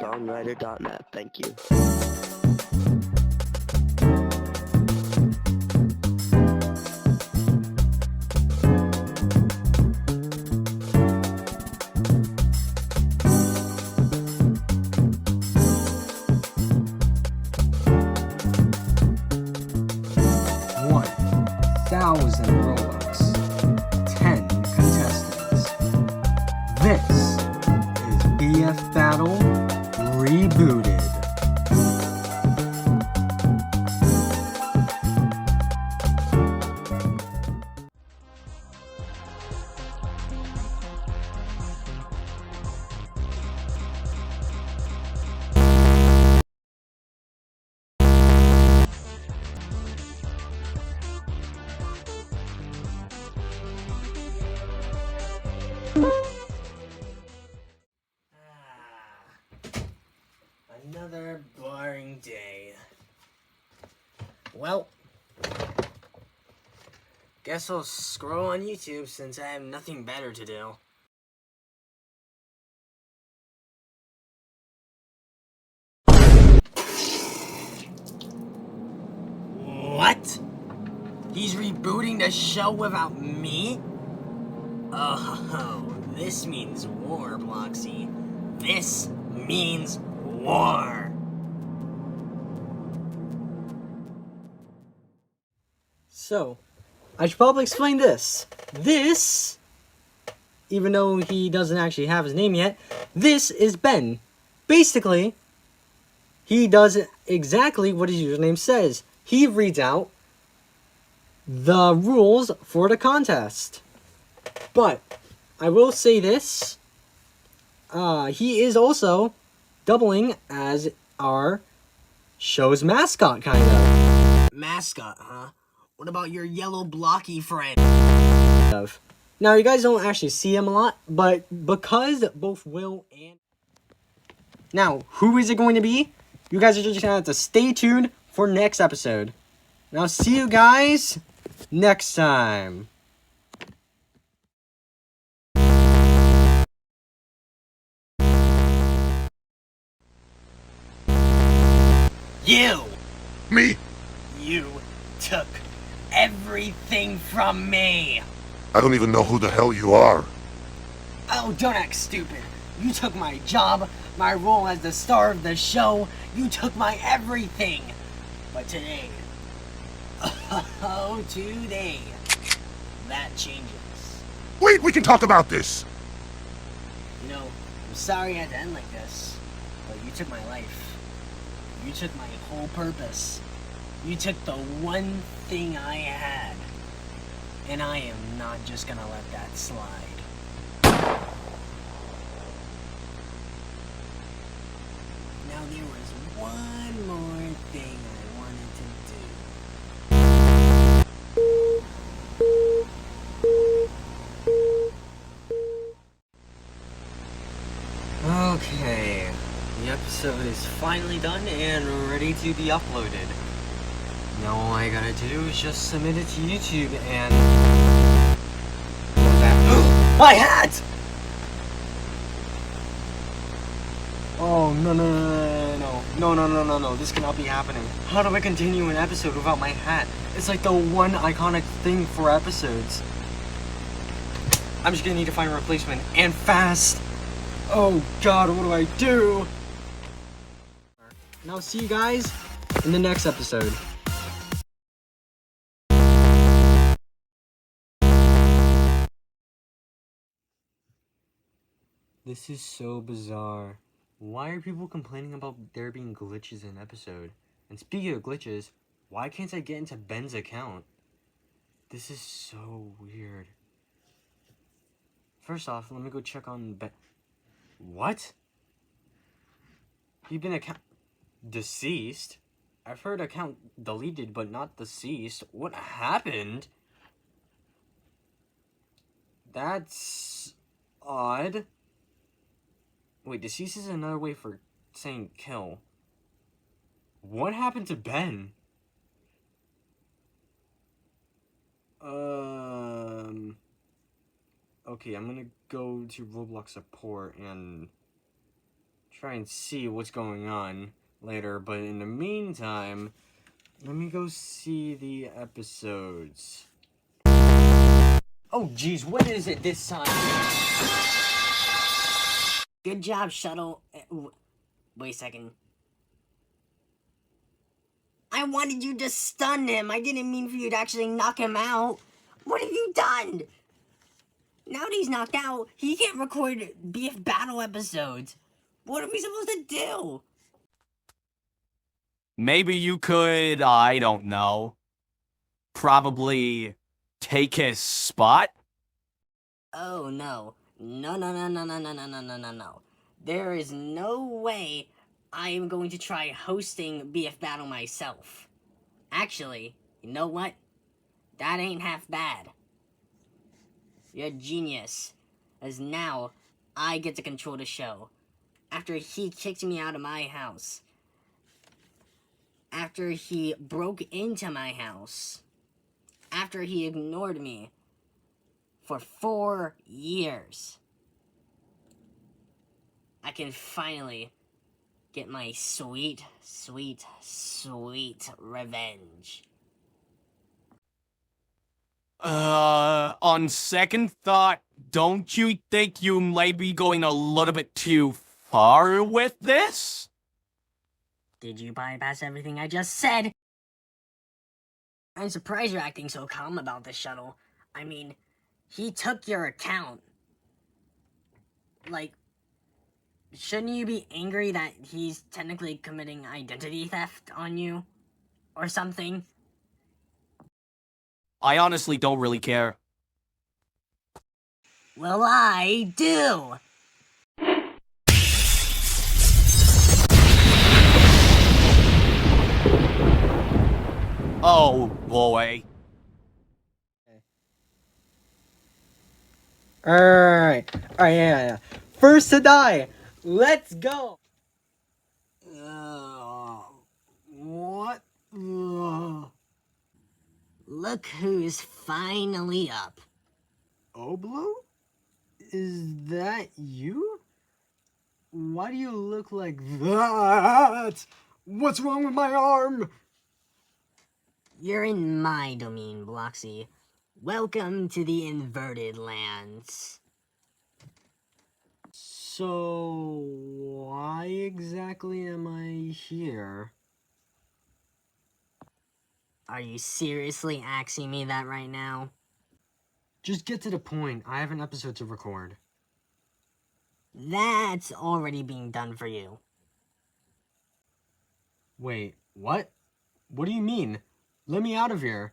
songwriter.net. Thank you. Robux, 10 contestants. This is BFBattle Rebooted. Another boring day. Well, guess I'll scroll on YouTube since I have nothing better to do. What? He's rebooting the show without me? Oh, this means war, Bloxy. This means war. So, I should probably explain this. This, even though he doesn't actually have his name yet, this is Ben. Basically, he does exactly what his username says. He reads out the rules for the contest. But, I will say this. He is also doubling as our show's mascot, kind of. Mascot, huh? What about your yellow blocky friend? Now, you guys don't actually see him a lot, but because both Will and... Now, who is it going to be? You guys are just going to have to stay tuned for next episode. Now, see you guys next time. You! Me? You took everything from me! I don't even know who the hell you are. Oh, don't act stupid. You took my job, my role as the star of the show. You took my everything. But today, oh, today, that changes. Wait, we can talk about this. You know, I'm sorry I had to end like this, but you took my life. You took my whole purpose. You took the one thing I had. And I am not just gonna let that slide. Now there was one more thing I wanted to do. Okay, the episode is finally done and ready to be uploaded. Now all I gotta do is just submit it to YouTube and... What was that? My hat! Oh, no, this cannot be happening. How do I continue an episode without my hat? It's like the one iconic thing for episodes. I'm just gonna need to find a replacement, and fast! Oh god, what do I do? And I'll see you guys in the next episode. This is so bizarre. Why are people complaining about there being glitches in an episode? And speaking of glitches, why can't I get into Ben's account? This is so weird. First off, let me go check on Ben. What? He's been deceased? I've heard account deleted, but not deceased. What happened? That's odd. Wait, deceased is another way for saying kill. What happened to Ben? Okay, I'm gonna go to Roblox support and try and see what's going on later, but in the meantime, let me go see the episodes. Oh geez, what is it this time? Good job, Shuttle. Wait a second. I wanted you to stun him. I didn't mean for you to actually knock him out. What have you done? Now that he's knocked out, he can't record BFBattle episodes. What are we supposed to do? Maybe you could, I don't know, probably take his spot? Oh, no. No. There is no way I am going to try hosting BFBattle myself. Actually, you know what? That ain't half bad. You're a genius. As now, I get to control the show. After he kicked me out of my house. After he broke into my house. After he ignored me. For 4 years. I can finally get my sweet revenge. On second thought, don't you think you might be going a little bit too far with this? Did you bypass everything I just said? I'm surprised you're acting so calm about this, Shuttle. I mean, he took your account. Like, shouldn't you be angry that he's technically committing identity theft on you? Or something? I honestly don't really care. Well, I do! Oh, boy. Alright, yeah. First to die! Let's go! What? Look who's finally up. Oblo? Is that you? Why do you look like that? What's wrong with my arm? You're in my domain, Bloxy. Welcome to the inverted lands. So, why exactly am I here? Are you seriously asking me that right now? Just get to the point. I have an episode to record. That's already being done for you. Wait, what? What do you mean? Let me out of here.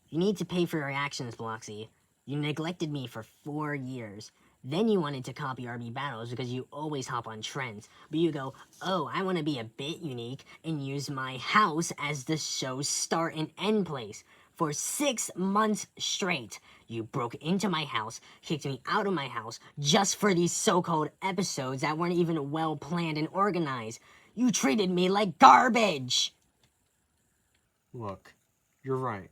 You need to pay for your actions, Bloxy. You neglected me for 4 years. Then you wanted to copy RB Battles because you always hop on trends. But you go, oh, I want to be a bit unique and use my house as the show's start and end place. For 6 months straight, you broke into my house, kicked me out of my house, just for these so-called episodes that weren't even well planned and organized. You treated me like garbage! Look, you're right.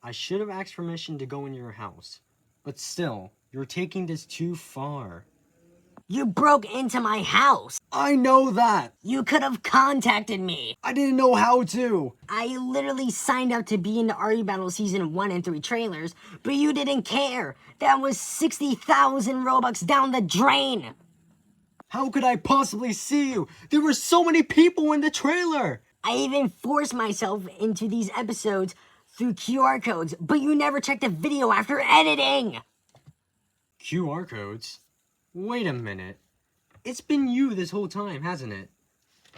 I should have asked permission to go in your house. But still, you're taking this too far. You broke into my house! I know that! You could have contacted me! I didn't know how to! I literally signed up to be in the RB-Battle Season 1 and 3 trailers, but you didn't care! That was 60,000 Robux down the drain! How could I possibly see you? There were so many people in the trailer! I even forced myself into these episodes through QR codes, but you never checked the video after editing! QR codes? Wait a minute. It's been you this whole time, hasn't it?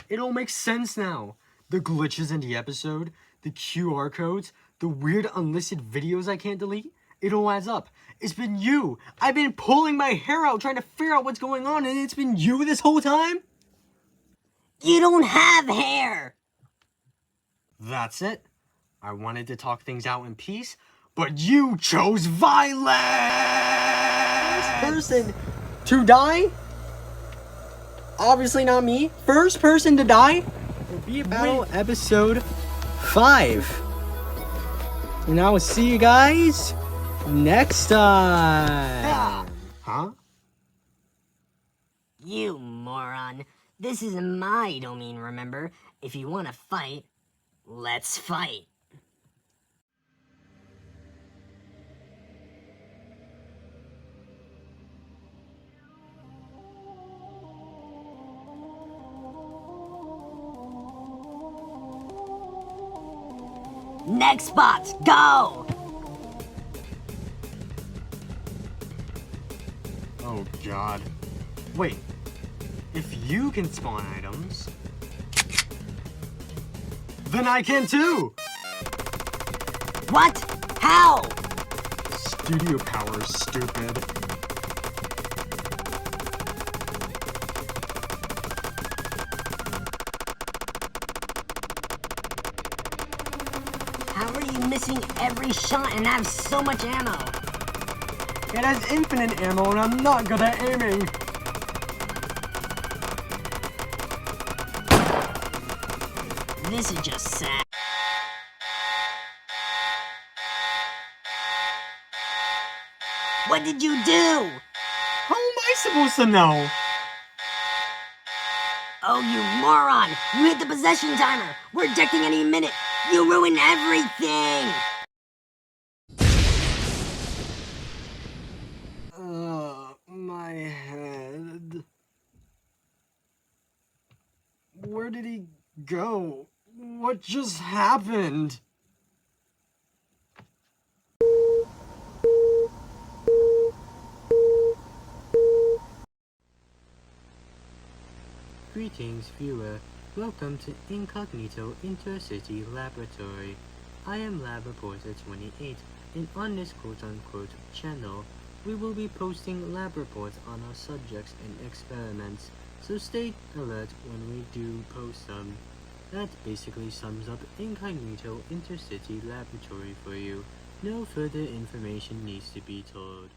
It all makes sense now. The glitches in the episode, the QR codes, the weird unlisted videos I can't delete. It all adds up. It's been you. I've been pulling my hair out trying to figure out what's going on, and it's been you this whole time? You don't have hair! That's it. I wanted to talk things out in peace, but you chose violence! Person to die? Obviously not me. First person to die? BFBattle episode 5. And I will see you guys next time. Huh? You moron. This is my domain, remember? If you want to fight, let's fight. Next spot, go! Oh god. Wait, if you can spawn items, then I can too! What? How? Studio power, stupid. How are you missing every shot and have so much ammo? It has infinite ammo and I'm not good at aiming. This is just sad. What did you do? How am I supposed to know? Oh, you moron! You hit the possession timer! We're ejecting any minute! You ruined everything! My head. Where did he go? What just happened? Greetings, viewer. Welcome to Incognito Intercity Laboratory. I am Lab Reporter 28, and on this quote-unquote channel, we will be posting lab reports on our subjects and experiments, so stay alert when we do post them. That basically sums up Incognito Intercity Laboratory for you. No further information needs to be told.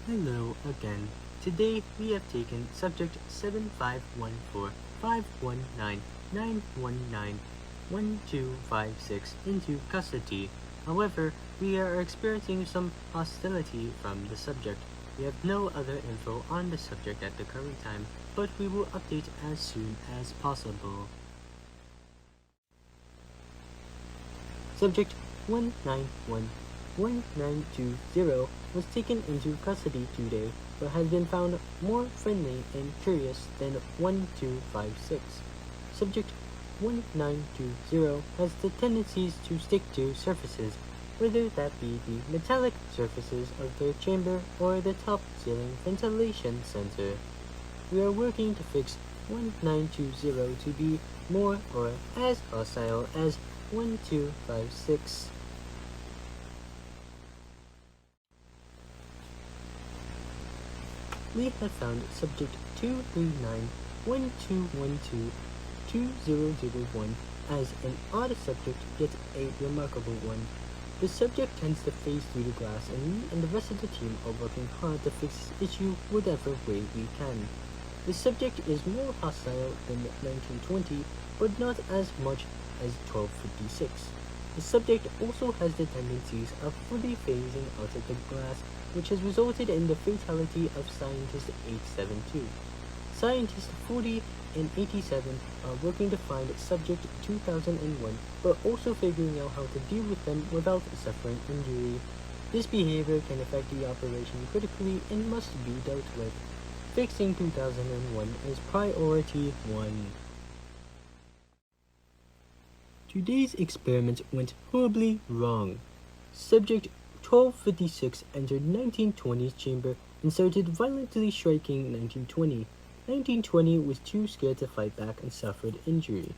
Hello again. Today we have taken subject 75145199191256 into custody. However, we are experiencing some hostility from the subject. We have no other info on the subject at the current time, but we will update as soon as possible. Subject 1911920 was taken into custody today, but has been found more friendly and curious than 1256. Subject 1920 has the tendencies to stick to surfaces, whether that be the metallic surfaces of their chamber or the top ceiling ventilation center. We are working to fix 1920 to be more or as hostile as 1256. We have found subject 23912122001 as an odd subject, yet a remarkable one. The subject tends to phase through the glass, and we and the rest of the team are working hard to fix this issue whatever way we can. The subject is more hostile than 1920, but not as much as 1256. The subject also has the tendencies of fully phasing out of the glass, which has resulted in the fatality of Scientist 872. Scientists 40 and 87 are working to find subject 2001, but also figuring out how to deal with them without suffering injury. This behavior can affect the operation critically and must be dealt with. Fixing 2001 is priority 1. Today's experiment went horribly wrong. Subject 1256 entered 1920's chamber and started violently striking 1920. 1920 was too scared to fight back and suffered injury.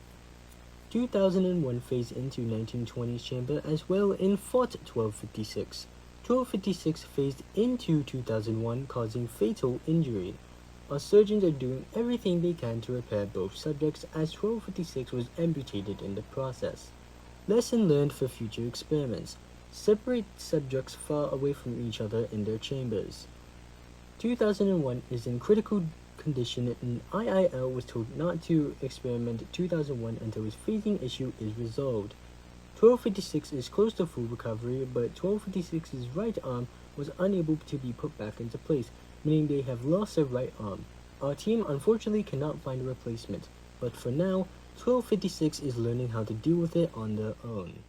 2001 phased into 1920's chamber as well and fought 1256. 1256 phased into 2001, causing fatal injury. Our surgeons are doing everything they can to repair both subjects, as 1256 was amputated in the process. Lesson learned for future experiments. Separate subjects far away from each other in their chambers. 2001 is in critical condition, and IIL was told not to experiment 2001 until his phasing issue is resolved. 1256 is close to full recovery, but 1256's right arm was unable to be put back into place, meaning they have lost their right arm. Our team unfortunately cannot find a replacement, but for now, 1256 is learning how to deal with it on their own.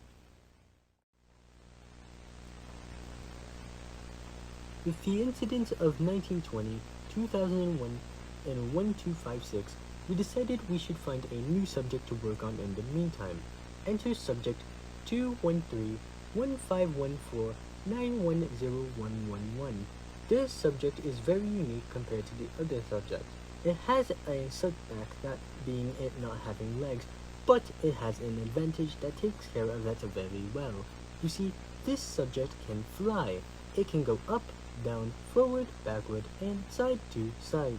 With the incidents of 1920, 2001, and 1256, we decided we should find a new subject to work on in the meantime. Enter subject 213-1514-910111. This subject is very unique compared to the other subjects. It has a setback, that being it not having legs, but it has an advantage that takes care of that very well. You see, this subject can fly. It can go up, down, forward, backward, and side to side.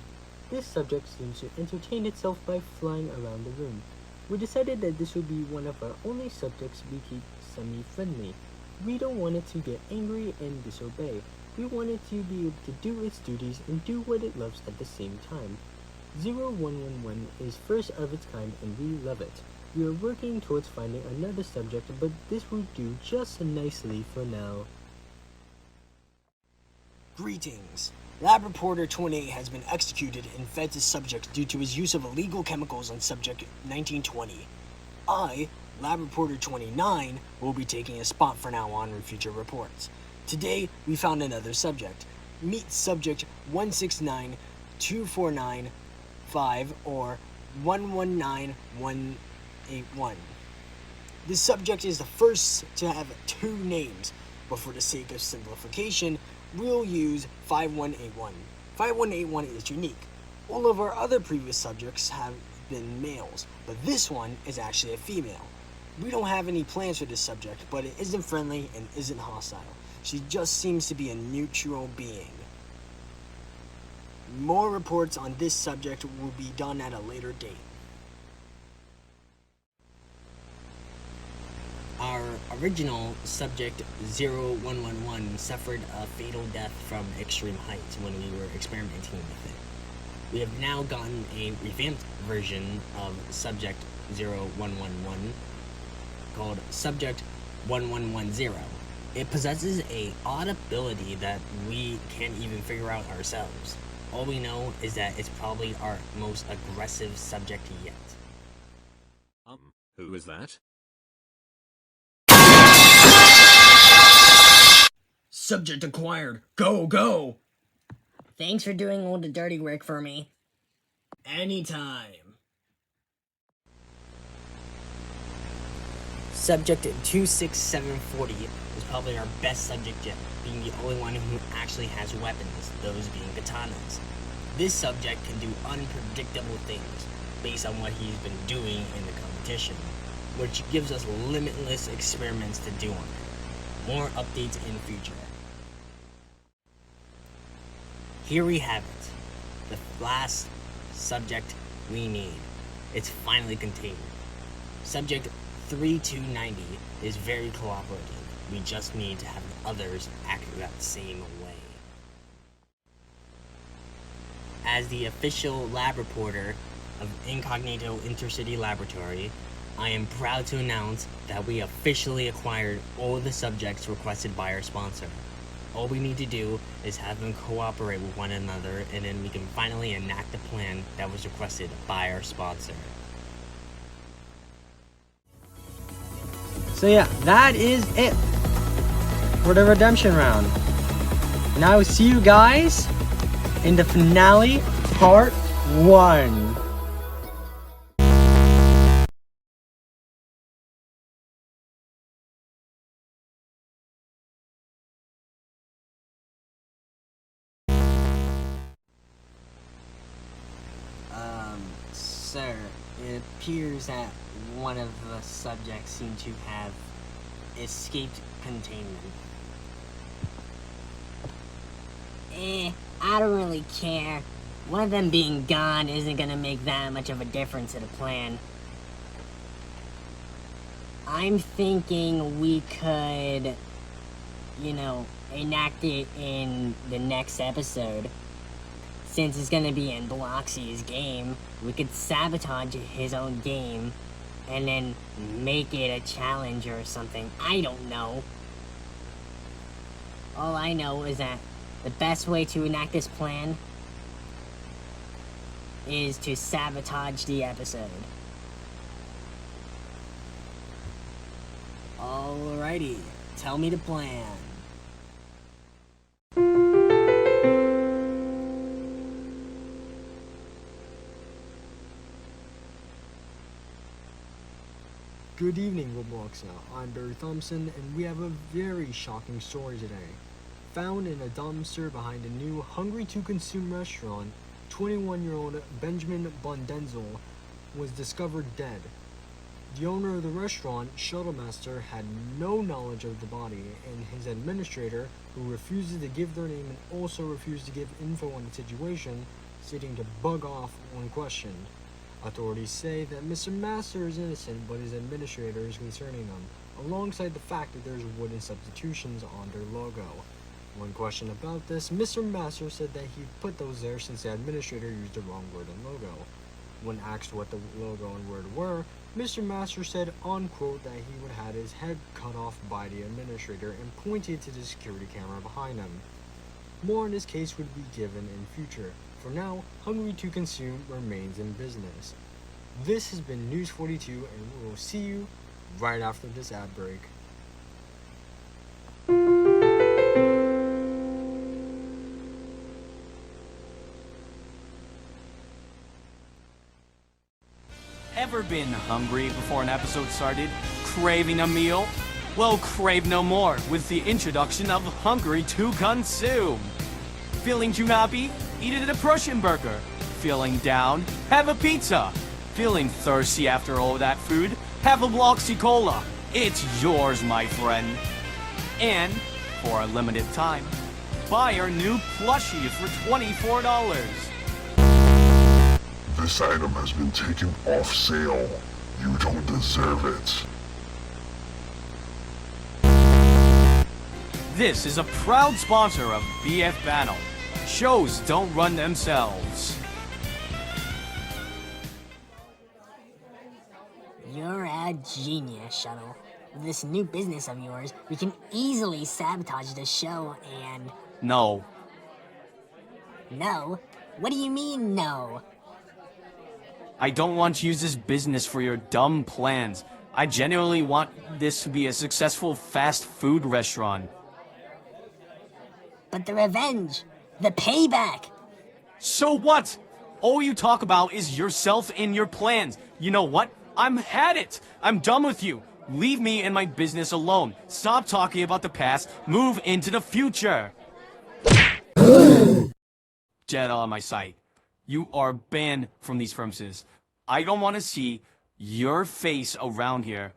This subject seems to entertain itself by flying around the room. We decided that this would be one of our only subjects we keep semi-friendly. We don't want it to get angry and disobey. We want it to be able to do its duties and do what it loves at the same time. 0111 is first of its kind and we love it. We are working towards finding another subject, but this will do just nicely for now. Greetings. Lab Reporter 28 has been executed and fed to subject due to his use of illegal chemicals on subject 1920. I, Lab Reporter 29, will be taking a spot for now on in future reports. Today, we found another subject. Meet subject 169-249-5 or 119181. This subject is the first to have two names, but for the sake of simplification, we'll use 5181. 5181 is unique. All of our other previous subjects have been males, but this one is actually a female. We don't have any plans for this subject, but it isn't friendly and isn't hostile. She just seems to be a neutral being. More reports on this subject will be done at a later date. Our original subject 0111 suffered a fatal death from extreme heights when we were experimenting with it. We have now gotten a revamped version of subject 0111 called subject 1110. It possesses a odd ability that we can't even figure out ourselves. All we know is that it's probably our most aggressive subject yet. Who is that? Subject acquired. Go, go! Thanks for doing all the dirty work for me. Anytime. Subject 26740 is probably our best subject yet, being the only one who actually has weapons, those being katanas. This subject can do unpredictable things based on what he's been doing in the competition, which gives us limitless experiments to do on it. More updates in future. Here we have it, the last subject we need. It's finally contained. Subject 3290 is very cooperative. We just need to have the others act that same way. As the official lab reporter of Incognito Intercity Laboratory, I am proud to announce that we officially acquired all the subjects requested by our sponsor. All we need to do is have them cooperate with one another, and then we can finally enact the plan that was requested by our sponsor. So yeah, that is it for the redemption round. Now see you guys in the finale, part 1. Sir, it appears that one of the subjects seem to have escaped containment. I don't really care. One of them being gone isn't gonna make that much of a difference to the plan. I'm thinking we could, enact it in the next episode. Since it's gonna be in Bloxy's game, we could sabotage his own game and then make it a challenge or something. I don't know. All I know is that the best way to enact this plan is to sabotage the episode. Alrighty, tell me the plan. Good evening, Bloxy. I'm Barry Thompson, and we have a very shocking story today. Found in a dumpster behind a new Hungry to Consume restaurant, 21-year-old Benjamin Bondenzel was discovered dead. The owner of the restaurant, Shuttlemaster, had no knowledge of the body, and his administrator, who refuses to give their name and also refused to give info on the situation, stating to bug off when questioned. Authorities say that Mr. Master is innocent, but his administrator is concerning them, alongside the fact that there's wooden substitutions on their logo. When questioned about this, Mr. Master said that he put those there since the administrator used the wrong word and logo. When asked what the logo and word were, Mr. Master said, unquote, that he would have his head cut off by the administrator and pointed to the security camera behind him. More on this case would be given in future. For now, Hungry to Consume remains in business. This has been News 42, and we will see you right after this ad break. Ever been hungry before an episode started? Craving a meal? Well, crave no more with the introduction of Hungry to Consume. Feeling too happy? Eat it at a Prussian burger. Feeling down? Have a pizza. Feeling thirsty after all that food? Have a Bloxy Cola. It's yours, my friend. And, for a limited time, buy our new plushie for $24. This item has been taken off sale. You don't deserve it. This is a proud sponsor of BFBattle. Shows don't run themselves. You're a genius, Shuttle. With this new business of yours, we can easily sabotage the show and... No. No? What do you mean, no? I don't want to use this business for your dumb plans. I genuinely want this to be a successful fast food restaurant. But the revenge, the payback. So what? All you talk about is yourself and your plans. You know what? I'm had it. I'm done with you. Leave me and my business alone. Stop talking about the past. Move into the future. Get out of my sight. You are banned from these premises. I don't want to see your face around here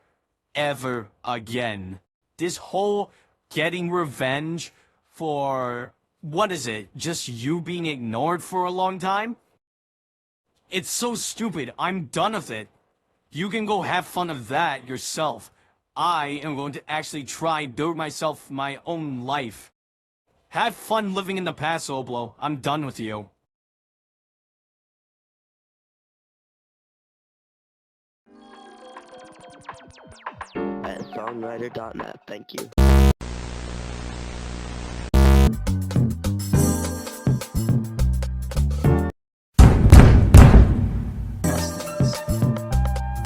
ever again. This whole getting revenge for, what is it, just you being ignored for a long time? It's so stupid. I'm done with it. You can go have fun of that yourself. I am going to actually try build myself my own life. Have fun living in the past, Oblo. I'm done with you. At songwriter.net, thank you.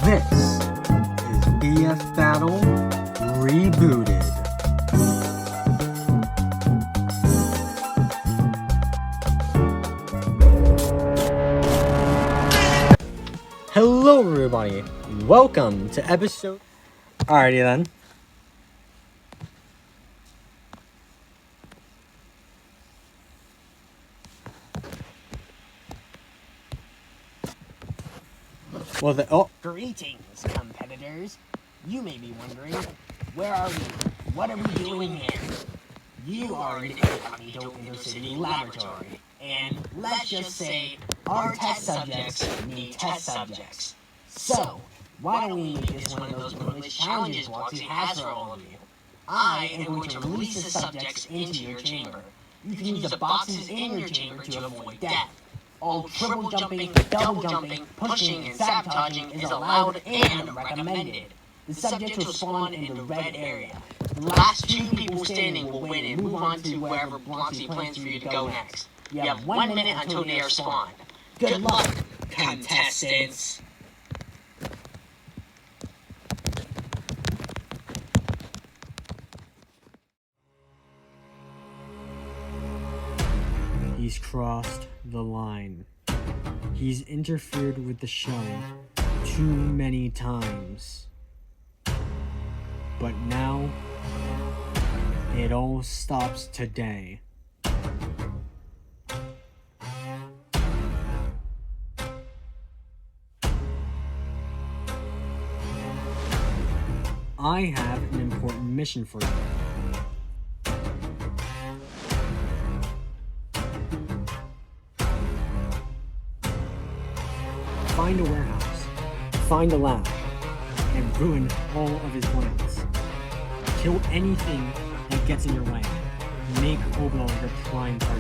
This is BFBattle Rebooted. Hello everybody, welcome to episode... Alrighty then. Well, Greetings, competitors. You may be wondering, where are we? What are we doing here? You are in the Incognito Intercity Laboratory, and let's just say our test subjects need test subjects. So, why don't we make this one of those pointless challenges Bloxy has for all of you? I am going to release the subjects into your chamber. You can use the boxes in your chamber to avoid death. All triple jumping, double jumping, pushing, and sabotaging is allowed and recommended. The subjects will spawn in the red area. The last 2 people standing will win and move on to wherever Bloxy plans for you to go next. You have 1 minute until they are spawned. Good luck, contestants! He's crossed the line. He's interfered with the show too many times. But now, it all stops today. I have an important mission for you. Find a warehouse, find a lab, and ruin all of his plans. Kill anything that gets in your way. Make Obo your prime target.